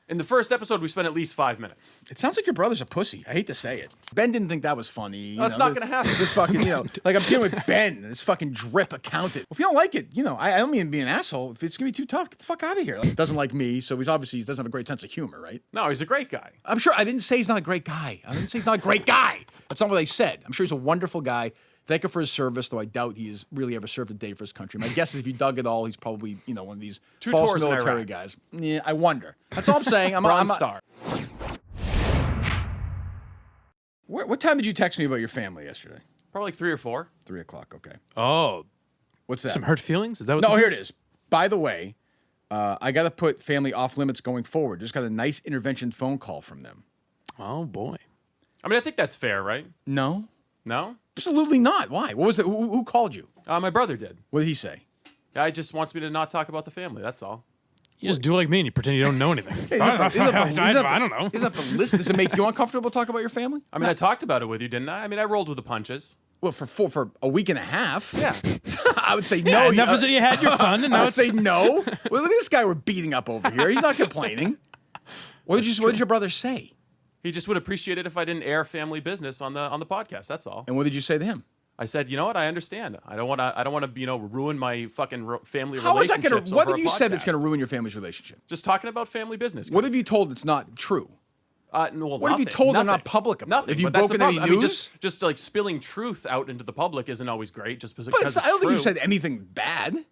In the first episode, we spent at least 5 minutes. It sounds like your brother's a pussy. I hate to say it. Ben didn't think that was funny. That's not going to happen. This fucking, like I'm dealing with Ben, this fucking drip accountant. If you don't like it, I don't mean to be an asshole. If it's going to be too tough, get the fuck out of here. Like, doesn't like me, so he doesn't have a great sense of humor, right? No, he's a great guy. I'm sure. I didn't say he's not a great guy. That's not what I said. I'm sure he's a wonderful guy. Thank him for his service, though I doubt he has really ever served a day for his country. My guess is if you dug it all, he's probably, one of these false military guys. Yeah, I wonder. That's all I'm saying. Bronze Star. What time did you text me about your family yesterday? Probably 3 or 4. 3 o'clock, okay. Oh. What's that? Some hurt feelings? Is that what No, this here is? it is. By the way, I got to put family off limits going forward. Just got a nice intervention phone call from them. Oh, boy. I mean, I think that's fair, right? No. No? Absolutely not. Why? What was it? Who called you? My brother did. What did he say? He just wants me to not talk about the family, that's all. You just do like me and you pretend you don't know anything. I don't know. Does have to listen? Does it make you uncomfortable to talk about your family? I mean, I talked about it with you, didn't I? I mean, I rolled with the punches. Well, for a week and a half. Yeah. I would say no. Enough is that you had your fun, and now I would say no. Well, look at this guy we're beating up over here. He's not complaining. What did your brother say? He just would appreciate it if I didn't air family business on the podcast. That's all. And what did you say to him? I said, you know what? I understand. I don't want to, ruin my fucking family How is that relationships. going to? What have you said podcast. that's going to ruin your family's relationship? Just talking about family business. What have you told that's not true? Well, what have you told they're not public about? Nothing. Have you but that's broken the any problem. news? I mean, just like spilling truth out into the public isn't always great. Just because But it's I don't think you true. said anything bad.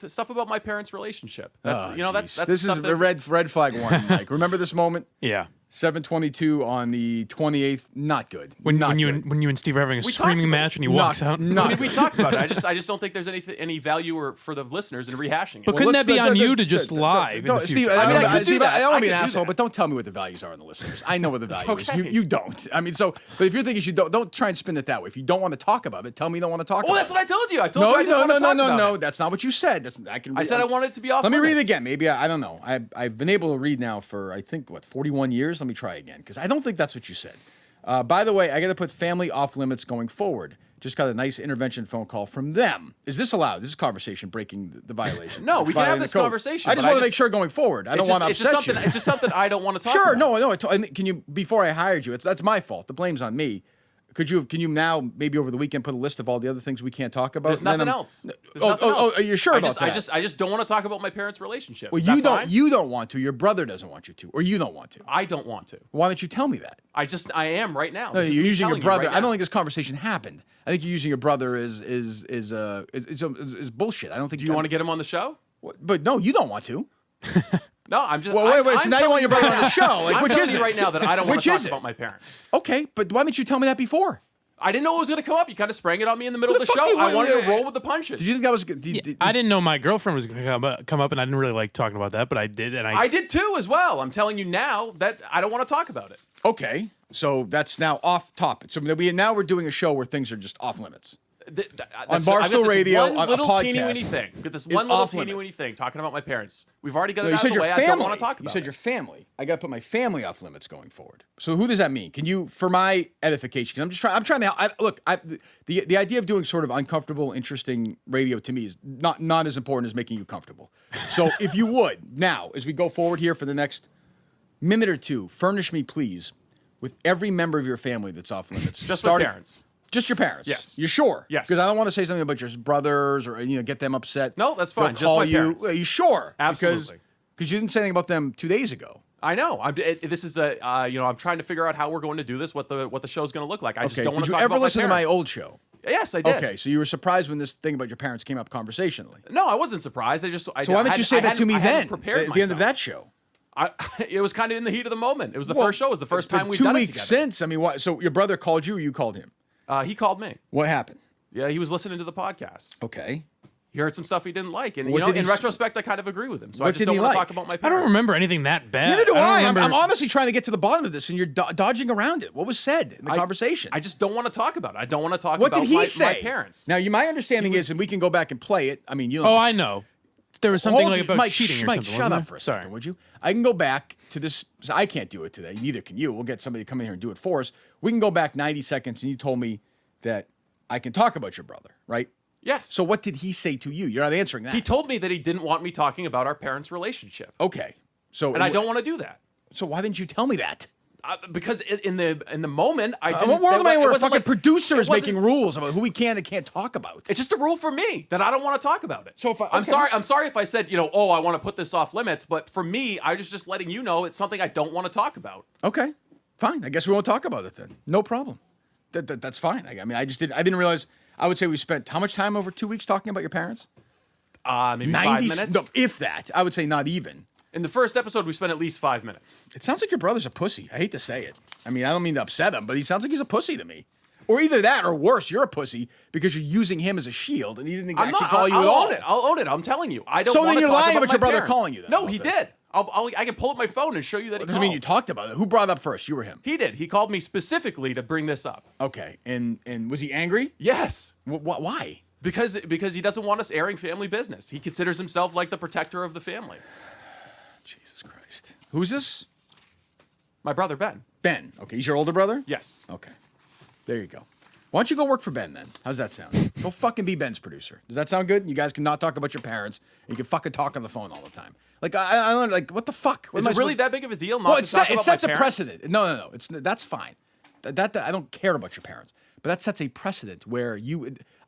Stuff about my parents' relationship. That's that's this stuff is that, the red flag one. Mike, remember this moment? Yeah. 7:22 on the 28th. Not good. When Not you good. and Steve are having a We screaming talked about match and he walks out. we talked about it. I just don't think there's any value for the listeners in rehashing it. But couldn't that be on you to just lie? in the Steve, future? I could do that. don't I want to be could an do asshole, that. but don't tell me what the values are on the listeners. I know what the value is. okay. You don't. I mean, but if you're thinking you don't try and spin it that way. If you don't want to talk about it, tell me you don't want to talk about it. Well, that's what I told you. I told you I didn't want to talk about it. That's not what you said. I said I wanted it to be off. Let me read it limits. again. Maybe I don't know. I've been able to read now for I think 41 years. Let me try again because I don't think that's what you said. By the way, I got to put family off limits going forward. Just got a nice intervention phone call from them. Is this allowed? This is conversation breaking the violation. No, we can have Violating this the code. conversation. I just want to make sure going forward. I don't want to upset you. It's just something I don't want to talk Sure, about. no. And can you? Before I hired you, that's my fault. The blame's on me. Can you now maybe over the weekend put a list of all the other things we can't talk about? There's nothing else. Oh, you're sure about that? I just don't want to talk about my parents' relationship. Well, Is that fine? you don't want to. Your brother doesn't want you to, or you don't want to. I don't want to. Why don't you tell me that? I am right now. No, This is you're me using your telling you brother. right I don't now. think this conversation happened. I think you're using your brother is bullshit. I don't think. Do you want to get him on the show? But no, you don't want to. No, I'm just. Well, wait. So now you want your brother on the show? Like, I'm which telling is you it? right now that I don't want Which to is talk it? about my parents. Okay, but why didn't you tell me that before? I didn't know it was going to come up. You kind of sprang it on me in the middle Who of the the fuck show. do you- I wanted to roll with the punches. Did you think that was? I didn't know my girlfriend was going to come up, and I didn't really like talking about that, but I did, and I did too as well. I'm telling you now that I don't want to talk about it. Okay, so that's now off topic. So we're doing a show where things are just off limits. On Barstool Radio, on a little podcast, teeny-weeny thing. Get this is one little off limits. teeny-weeny thing talking about my parents. We've already got No, it you out said of the your way. family. I don't want to talk about You said it. your family. I got to put my family off limits going forward. So who does that mean? Can you, for my edification? 'Cause I'm trying to look. The idea of doing sort of uncomfortable, interesting radio to me is not as important as making you comfortable. So if you would now, as we go forward here for the next minute or two, furnish me, please, with every member of your family that's off limits. Just my parents. Just your parents. Yes. You're sure? Yes. Because I don't want to say something about your brothers or get them upset. No, that's They'll fine. Just call my you. parents. Are you sure? Absolutely. Because you didn't say anything about them 2 days ago. I know. This is I'm trying to figure out how we're going to do this, what the show's going to look like. I just don't want Did to you talk ever about listen my to my parents. old show? Yes, I did. Okay, so you were surprised when this thing about your parents came up conversationally. No, I wasn't surprised. So why didn't you say that to me then? Prepared At the end of that show. It was kind of in the heat of the moment. It was the first show. It was the first It's been time we've 2 done it weeks together. since. I mean, what? So your brother called you, or you called him? He called me. What happened? Yeah, he was listening to the podcast. Okay. He heard some stuff he didn't like, and What did he in s- retrospect, I kind of agree with him. So What I just didn't don't he want to like? talk about my I parents. don't remember anything that bad. Neither do don't I. remember- I'm honestly trying to get to the bottom of this, and you're dodging around it. What was said in the conversation? I just don't want to talk about it. I don't want to talk What about did he my say? parents. Now, my understanding is, and we can go back and play it. I mean, you don't. Oh, I know. There was something Hold like it, about Mike, cheating or Mike, something. shut wasn't up there? for a Sorry. second, would you? I can go back to this. I can't do it today. Neither can you. We'll get somebody to come in here and do it for us. We can go back 90 seconds, and you told me that I can talk about your brother, right? Yes. So what did he say to you? You're not answering that. He told me that he didn't want me talking about our parents' relationship. Okay. So and I don't want to do that. So why didn't you tell me that? Because in the moment, I didn't. What world am I in where a fucking like, producer is making rules about who we can and can't talk about? It's just a rule for me that I don't want to talk about it. So if I'm sorry if I said, oh, I want to put this off limits, but for me, I was just letting you know it's something I don't want to talk about. Okay, fine. I guess we won't talk about it then. No problem. That's fine. I mean, I didn't realize. I would say we spent how much time over 2 weeks talking about your parents? Maybe 5 minutes. No, if that. I would say not even. In the first episode, we spent at least 5 minutes. It sounds like your brother's a pussy. I hate to say it. I mean, I don't mean to upset him, but he sounds like he's a pussy to me. Or either that, or worse, you're a pussy because you're using him as a shield, and he didn't actually call you at all. I'll own it. I'm telling you, I don't. So want then to you're talk lying about your brother parents. calling you. Then No, he did. I can pull up my phone and show you that. It doesn't mean you talked about it. Who brought it up first? You or him? He did. He called me specifically to bring this up. Okay, and was he angry? Yes. Why? Because he doesn't want us airing family business. He considers himself like the protector of the family. Jesus Christ. Who's this? My brother Ben. Ben. Okay, he's your older brother? Yes. Okay. There you go. Why don't you go work for Ben then? How's that sound? Go fucking be Ben's producer. Does that sound good? You guys can not talk about your parents, and you can fucking talk on the phone all the time. Like I learned, like, what the fuck? Is it really that big of a deal? Well, it sets a precedent. No. That's fine. That I don't care about your parents, but that sets a precedent where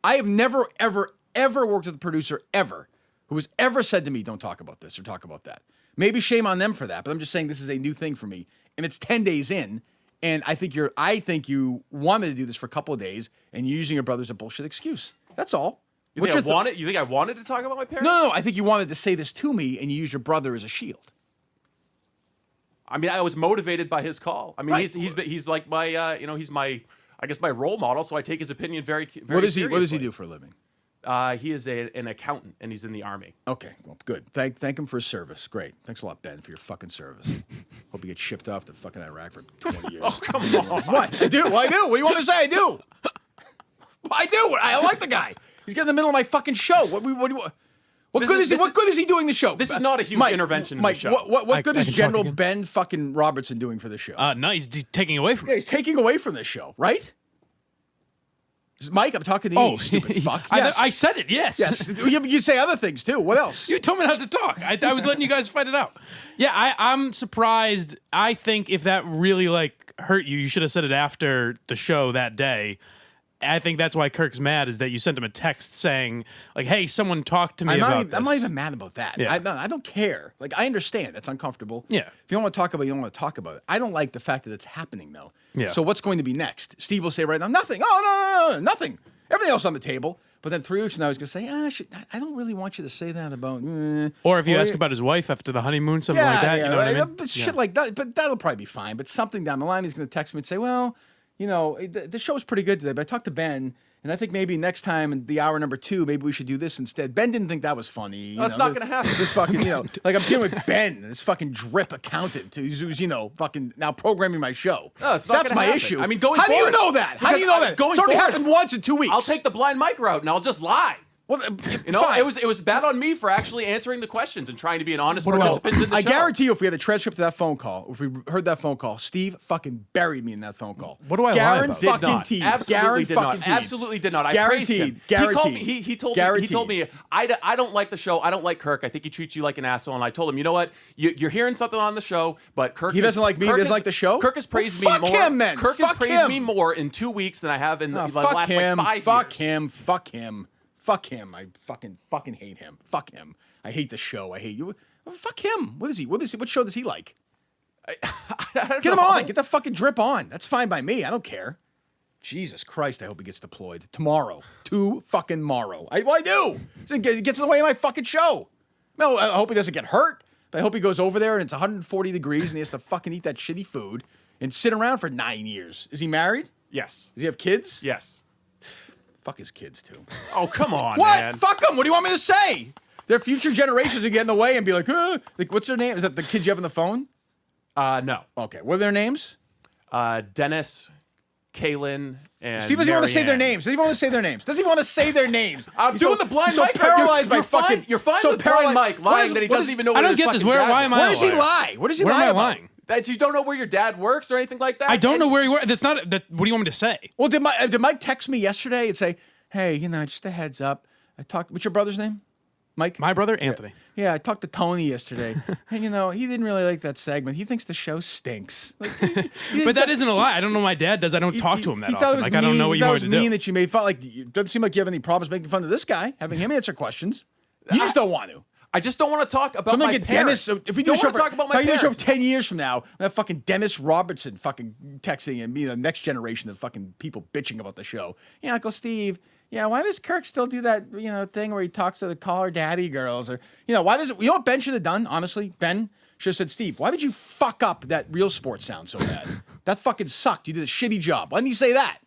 I have never ever worked with a producer ever who has ever said to me, "Don't talk about this or talk about that." Maybe shame on them for that, but I'm just saying this is a new thing for me, and it's 10 days in, and I think you wanted to do this for a couple of days, and you're using your brother as a bullshit excuse. That's all. You think I wanted to talk about my parents? No. I think you wanted to say this to me, and you use your brother as a shield. I mean, I was motivated by his call. I mean, Right. he's like my he's my role model, so I take his opinion very What does seriously. he do for a living? He is an accountant, and he's in the Army. Okay, well, good. Thank him for his service. Great. Thanks a lot, Ben, for your fucking service. Hope you get shipped off to fucking Iraq for 20 years. Oh, come on. What? I do. Well, I do. What do you want me to say? I do. I do. I like the guy. He's getting in the middle of my fucking show. What good is he doing the show? This is not a huge intervention in the show. What good is can talk General again. Ben fucking Robertson doing for this show? No, he's taking away from Yeah, he's taking away from this show, right? Mike, I'm talking to you, you stupid fuck. Yes. I said it, yes. Yes. You say other things, too. What else? You told me not to talk. I was letting you guys fight it out. Yeah, I'm surprised. I think if that really, hurt you, you should have said it after the show that day. I think that's why Kirk's mad, is that you sent him a text saying, hey, someone talked to me about this. I'm not even mad about that. Yeah. I don't care. I understand. It's uncomfortable. Yeah. If you don't want to talk about it, you don't want to talk about it. I don't like the fact that it's happening, though. Yeah. So what's going to be next? Steve will say right now, nothing. Oh, no, nothing. Everything else on the table. But then 3 weeks from now, he's going to say, I don't really want you to say that about... Or if you ask about his wife after the honeymoon, something like that. You know what I mean? But shit like that. But that'll probably be fine. But something down the line, he's going to text me and say, well, the show's pretty good today, but I talked to Ben, and I think maybe next time in the hour number 2, maybe we should do this instead. Ben didn't think that was funny. That's not going to happen. This fucking, I'm dealing with Ben, this fucking drip accountant who's fucking now programming my show. No, it's not That's gonna my happen. its I mean, going How do you forward- know that? How do you know that? Going It's already forward- happened once in 2 weeks. I'll take the blind mic route, and I'll just lie. Well, Fine. It was bad on me for actually answering the questions and trying to be an honest participant in the show. I guarantee you, if we had a transcript of that phone call, if we heard that phone call, Steve fucking buried me in that phone call. What do I lie about? Did not. Absolutely did not. I praised him. Guaranteed. He told me I don't like the show. I don't like Kirk. I think he treats you like an asshole. And I told him, you know what? You're hearing something on the show, but Kirk. He doesn't like me. He doesn't like the show. Kirk has praised me fuck more. Him, then. Kirk has praised me more in 2 weeks than I have in the last like 5 years. Fuck him. Fuck him. Fuck him. I fucking hate him. Fuck him. I hate the show. I hate you. Well, fuck him. What is he? What show does he like? Get him on. Get the fucking drip on. That's fine by me. I don't care. Jesus Christ, I hope he gets deployed. Tomorrow. Fucking-morrow. I do. It gets in the way of my fucking show. No, I hope he doesn't get hurt. But I hope he goes over there and it's 140 degrees and he has to fucking eat that shitty food and sit around for 9 years. Is he married? Yes. Does he have kids? Yes. Fuck his kids, too. Oh, come on, What? man. Fuck them. What do you want me to say? Their future generations will get in the way and be like, what's their name? Is that the kids you have on the phone? No. Okay. What are their names? Dennis, Kaylin, and Steve doesn't even want to say their Marianne. names. Doesn't even want to say their names. Doesn't even want to say their names. I'm doing the blind mic. So paralyzed by You're fucking. fine. You're fine so with blind Mike lying that he doesn't even know. I where don't his get this. fucking Why dad am works. I? Where does he lie? What does he Where lie am I about? lying? That you don't know where your dad works or anything like that? I don't know where he works. That's not. What do you want me to say? Well, did Mike text me yesterday and say, hey, just a heads up. I talked. What's your brother's name? Mike? My brother, Anthony. Yeah, I talked to Tony yesterday, and he didn't really like that segment. He thinks the show stinks. Like, But that isn't a lie. I don't know my dad does. I don't talk to him that often. Like, I don't know what you want me to do. Mean that you made fun. Like, it doesn't seem like you have any problems making fun of this guy, having him answer questions. You just don't want to. I just don't want to talk about Something my like parents. Dennis, if we do a show for, talk about my if I do a show parents. for 10 years from now, I have fucking Dennis Robertson fucking texting and me, the next generation of fucking people bitching about the show. Yeah, Uncle Steve. Yeah, why does Kirk still do that, thing where he talks to the caller daddy girls? Or, why does it, what Ben should have done, honestly? Ben should have said, Steve, why did you fuck up that Real Sports sound so bad? That fucking sucked. You did a shitty job. Why didn't he say that?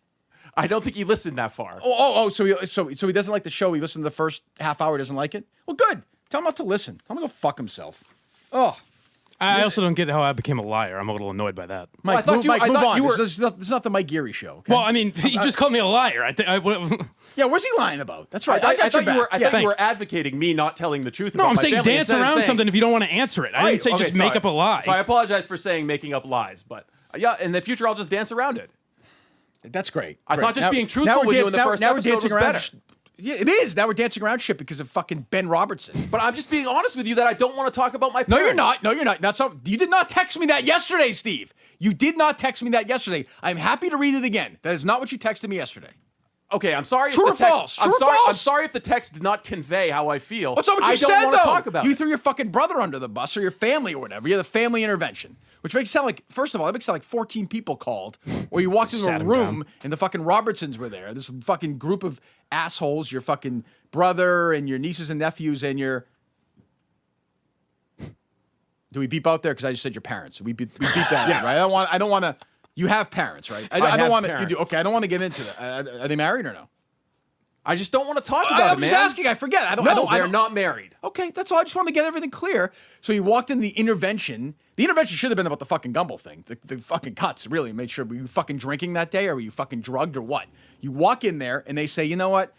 I don't think he listened that far. So he doesn't like the show. He listened to the first half hour, doesn't like it? Well, good. Tell him not to listen. Tell him to go fuck himself. Oh. I also don't get how I became a liar. I'm a little annoyed by that. Mike, Well, move on. you were- This is not the Mike Geary show. Okay? Well, I mean, you just called me a liar. I think. Yeah, where's he lying about? That's right. I got thought your you were. back. I thought you were advocating me not telling the truth. No, about I'm my saying family dance instead of around saying- something if you don't want to answer it. I didn't say Okay, just make sorry. up a lie. So I apologize for saying making up lies, but yeah, in the future I'll just dance around it. That's great. I thought just Now- being truthful now we're with you dan- in the now- first now we're episode dancing was around. better. Yeah, it is. Now we're dancing around shit because of fucking Ben Robertson. But I'm just being honest with you that I don't want to talk about my No, parents. you're not. No, you're not. That's not. You did not text me that yesterday, Steve. You did not text me that yesterday. I'm happy to read it again. That is not what you texted me yesterday. Okay, I'm sorry. True if the or text, false? I'm True or sorry. false? I'm sorry if the text did not convey how I feel. What's up? What you I said don't want though? to talk about You it. threw your fucking brother under the bus or your family or whatever. You had a family intervention, which makes it sound like. First of all, that makes it sound like 14 people called, or you walked into Sat a him room down. and the fucking Robertsons were there. This fucking group of assholes. Your fucking brother and your nieces and nephews and your. Do we beep out there? Because I just said your parents. We beep that, Yes. right? I don't want to. You have parents, right? I have don't want to. parents. Okay, I don't want to get into that. Are they married or no? I just don't want to talk about I'm it, just man. asking. I forget. I don't. No, I don't, I they're don't- not married. Okay, that's all. I just want to get everything clear. So you walked in the intervention. The intervention should have been about the fucking Gumbel thing. The fucking cuts, really. Made sure, were you fucking drinking that day or were you fucking drugged or what? You walk in there and they say, you know what?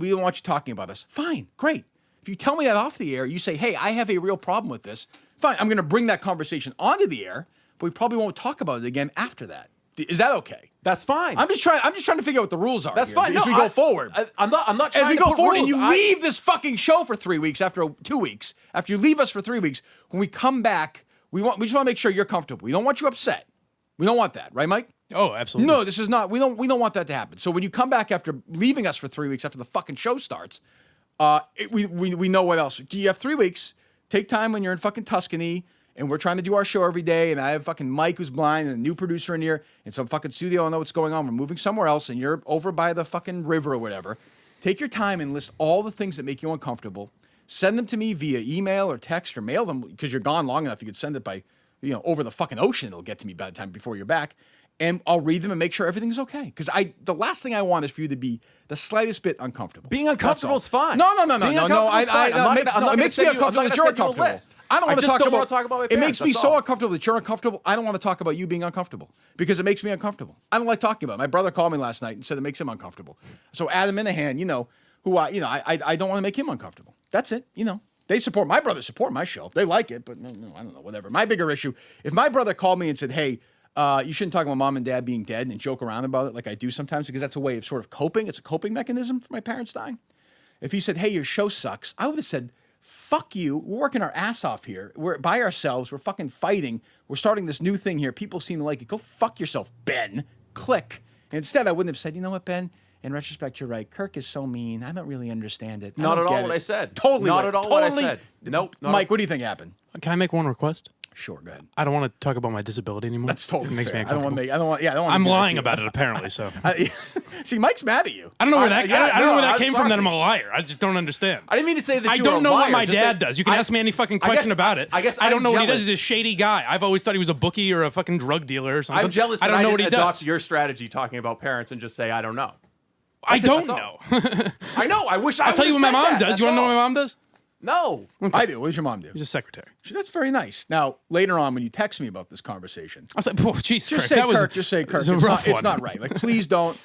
We don't want you talking about us. Fine, great. If you tell me that off the air, you say, hey, I have a real problem with this. Fine, I'm going to bring that conversation onto the air, but we probably won't talk about it again after that. Is that okay? That's fine. I'm just trying to figure out what the rules are. That's here fine. as No, we go forward. I'm not trying As we to go put forward rules. and you leave this fucking show for 3 weeks after 2 weeks, after you leave us for 3 weeks, when we come back, we just want to make sure you're comfortable. We don't want you upset. We don't want that, right, Mike? Oh, absolutely. No, this is not. We don't want that to happen. So when you come back after leaving us for 3 weeks after the fucking show starts, we know what else. You have 3 weeks. Take time when you're in fucking Tuscany. And we're trying to do our show every day, and I have fucking Mike who's blind and a new producer in here, and some fucking studio. I don't know what's going on. We're moving somewhere else, and you're over by the fucking river or whatever. Take your time and list all the things that make you uncomfortable. Send them to me via email or text or mail them because you're gone long enough. You could send it by, over the fucking ocean. It'll get to me by the time before you're back. And I'll read them and make sure everything's okay. Because the last thing I want is for you to be the slightest bit uncomfortable. Being uncomfortable is fine. No. Being uncomfortable is fine. It makes me uncomfortable that you're uncomfortable. I don't want to just talk don't about. want to talk about my It makes parents, me that's so all. uncomfortable that you're uncomfortable. I don't want to talk about you being uncomfortable because it makes me uncomfortable. I don't like talking about it. My brother called me last night and said it makes him uncomfortable. So Adam Minihane, I don't want to make him uncomfortable. That's it. They support my brother. Support my show. They like it, but no, I don't know. Whatever. My bigger issue. If my brother called me and said, "Hey, you shouldn't talk about mom and dad being dead," and joke around about it like I do sometimes because that's a way of sort of coping. It's a coping mechanism for my parents dying. If he said, "Hey, your show sucks," I would have said, "Fuck you. We're working our ass off here. We're by ourselves. We're fucking fighting. We're starting this new thing here. People seem to like it. Go fuck yourself, Ben." Click. And instead, I wouldn't have said, "You know what, Ben? In retrospect, you're right. Kirk is so mean. I don't really understand it. Not don't at all get what it." I said. Totally. Not right. at all what I Totally. said. Nope. not Mike, what do you think happened? Can I make one request? Sure, go ahead. I don't want to talk about my disability anymore. That's totally It makes fair. me uncomfortable. I don't want. I'm lying about it apparently. So See, Mike's mad at you. I don't know where that. yeah, I don't know where that I'm came from. That sorry. I'm a liar. I just don't understand. I didn't mean to say that I you were don't a know liar, what my just dad that does. You can ask me any fucking question about it. I guess I don't I'm know what he does. jealous. He's a shady guy. I've always thought he was a bookie or a fucking drug dealer or something. I'm jealous I that don't know what didn't he adopt does. your strategy talking about parents and just say I don't know. I don't that's know. all. I know. I wish I I'll tell you what my mom does. That's You want to know all. what my mom does? No. I do. What does your mom do? She's a secretary. That's very nice. Now, later on, when you text me about this conversation, I was like, oh, jeez, just Kirk, say that was Kirk. Just say Kirk. was a It's rough not one. right. Like, please don't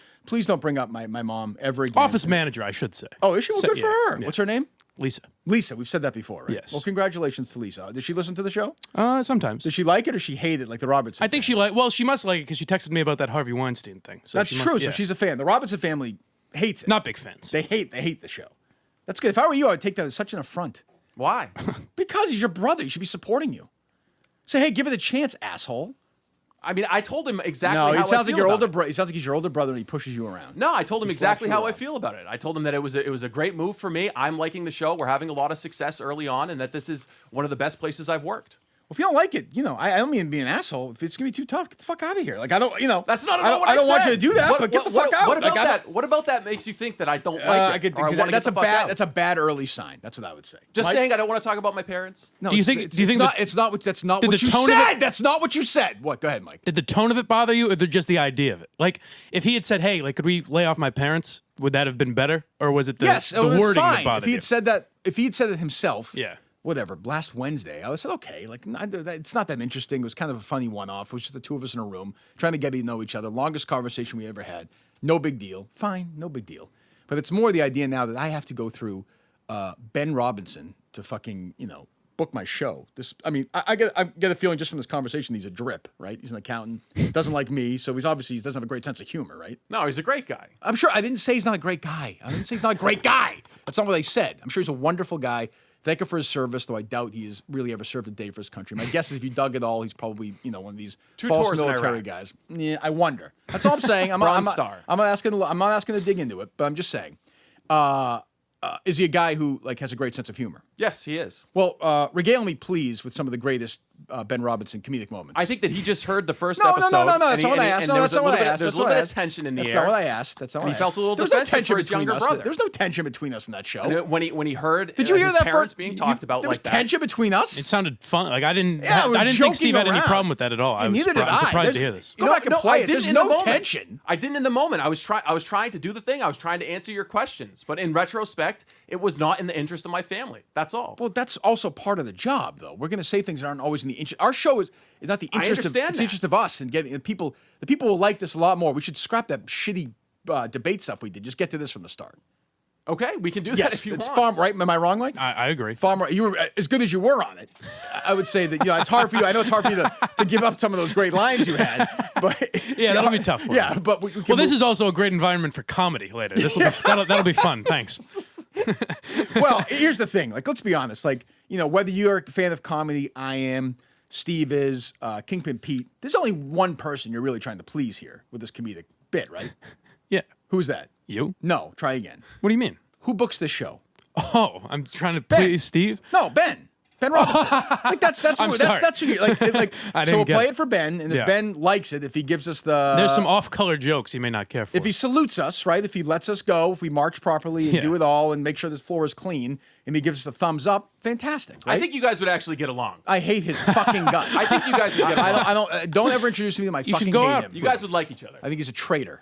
bring up my mom ever again. Office manager, I should say. Oh, is she? Well, good for yeah, her. yeah. What's her name? Lisa. Lisa. We've said that before, right? Yes. Well, congratulations to Lisa. Does she listen to the show? Sometimes. Does she like it or she hate it like the Robertson? I think she she must like it because she texted me about that Harvey Weinstein thing. So That's she true. must- So yeah. she's a fan. The Robinson family hates it. Not big fans. They hate the show. That's good. If I were you, I would take that as such an affront. Why? Because he's your brother. He should be supporting you. Say, hey, give it a chance, asshole. I mean, I told him exactly No, how he I sounds feel like your about older it. brother. He sounds like he's your older brother, and he pushes you around. No, I told him He exactly slaps you how I around. feel about it. I told him that it was a great move for me. I'm liking the show. We're having a lot of success early on, and that this is one of the best places I've worked. Well, if you don't like it, I don't mean to be an asshole. If it's gonna be too tough, get the fuck out of here. Like I don't, That's not at all what I don't want said. you to do that, but get the fuck out. What about Like, that? What about that makes you think that I don't like it? Or I wanna get that's the a fuck bad. out? That's a bad early sign. That's what I would say. Just Mike? saying I don't want to talk about my parents. No, Do you it's- think- It's, do you it's think not. the- It's not what. That's not Did what the you tone of said. it- That's not what you said. What? Go ahead, Mike. Did the tone of it bother you, or just the idea of it? Like, if he had said, "Hey, like, could we lay off my parents?" Would that have been better, or was it the, Yes, the wording fine. that bothered If he you? had said that, if he had said it himself, Yeah. whatever. Last Wednesday, I would have said, okay, like it's not that interesting. It was kind of a funny one-off. It was just the two of us in a room trying to get to know each other. Longest conversation we ever had. No big deal. Fine, no big deal. But it's more the idea now that I have to go through Ben Robinson to fucking book my show. I get a feeling just from this conversation he's a drip, right? He's an accountant, doesn't like me, so he doesn't have a great sense of humor, right? No, he's a great guy. I'm sure I didn't say he's not a great guy. I didn't say he's not a great guy. That's not what I said. I'm sure he's a wonderful guy. Thank him for his service, though I doubt he has really ever served a day for his country. My guess is if you dug it all, he's probably one of these false tours in military Iraq. guys. Yeah, I wonder. That's all I'm saying. Bronze Star. I'm not asking to dig into it, but I'm just saying. Is he a guy who has a great sense of humor? Yes, he is. Well, regale me, please, with some of the greatest Ben Robinson comedic moments. I think that he just heard the first No. episode. That's not what I asked. And there was That's a not what little I bit. asked. There's a That's little what I bit of asked. tension in the That's air. not what I asked. That's not what And I he felt asked. a little There was no defensive tension for his between younger us. brother. There's no tension between us in that show. And when he heard Did you hear his that? parents being talked about there like was that. tension between us. It sounded fun. Like I didn't. Yeah, we were I didn't think Steve joking had any around. problem with that at all. I was Neither did I'm I. surprised to There's- hear this. Go back and play I it. didn't There's in the no moment. tension. I didn't in the moment. I was trying to do the thing. I was trying to answer your questions. But in retrospect, it was not in the interest of my family. That's all. Well, that's also part of the job, though. We're going to say things that aren't always in the interest. Our show is not the interest of. understand It's that. the interest of us and getting the people. The people will like this a lot more. We should scrap that shitty debate stuff we did. Just get to this from the start. Okay, we can do that Yes, if you it's want. far right. Am I wrong, Mike? I agree. Far more. You were as good as you were on it. I would say that it's hard for you. I know it's hard for you to give up some of those great lines you had, but Yeah, that'll be tough. For Yeah, me. but we can Well, this move- is also a great environment for comedy later. That'll be fun. Thanks. Well, here's the thing. Let's be honest. Whether you're a fan of comedy, I am. Steve is. Kingpin Pete. There's only one person you're really trying to please here with this comedic bit, right? Yeah. Who's that? You? No. Try again. What do you mean? Who books this show? Oh, I'm trying to please Steve. No, Ben. Ben Robinson. that's I'm who, sorry. that's who you like. I So didn't we'll get play it. it for Ben, and if Yeah. Ben likes it, if he gives us the There's some off-color jokes he may not care for. if he salutes us, right? If he lets us go, if we march properly and Yeah. do it all and make sure the floor is clean, and he gives us a thumbs up, fantastic. Right? I think you guys would actually get along. I hate his fucking guts. I think you guys would get along. I don't ever introduce me to my You should fucking go hate out. him. You guys would like each other. I think he's a traitor.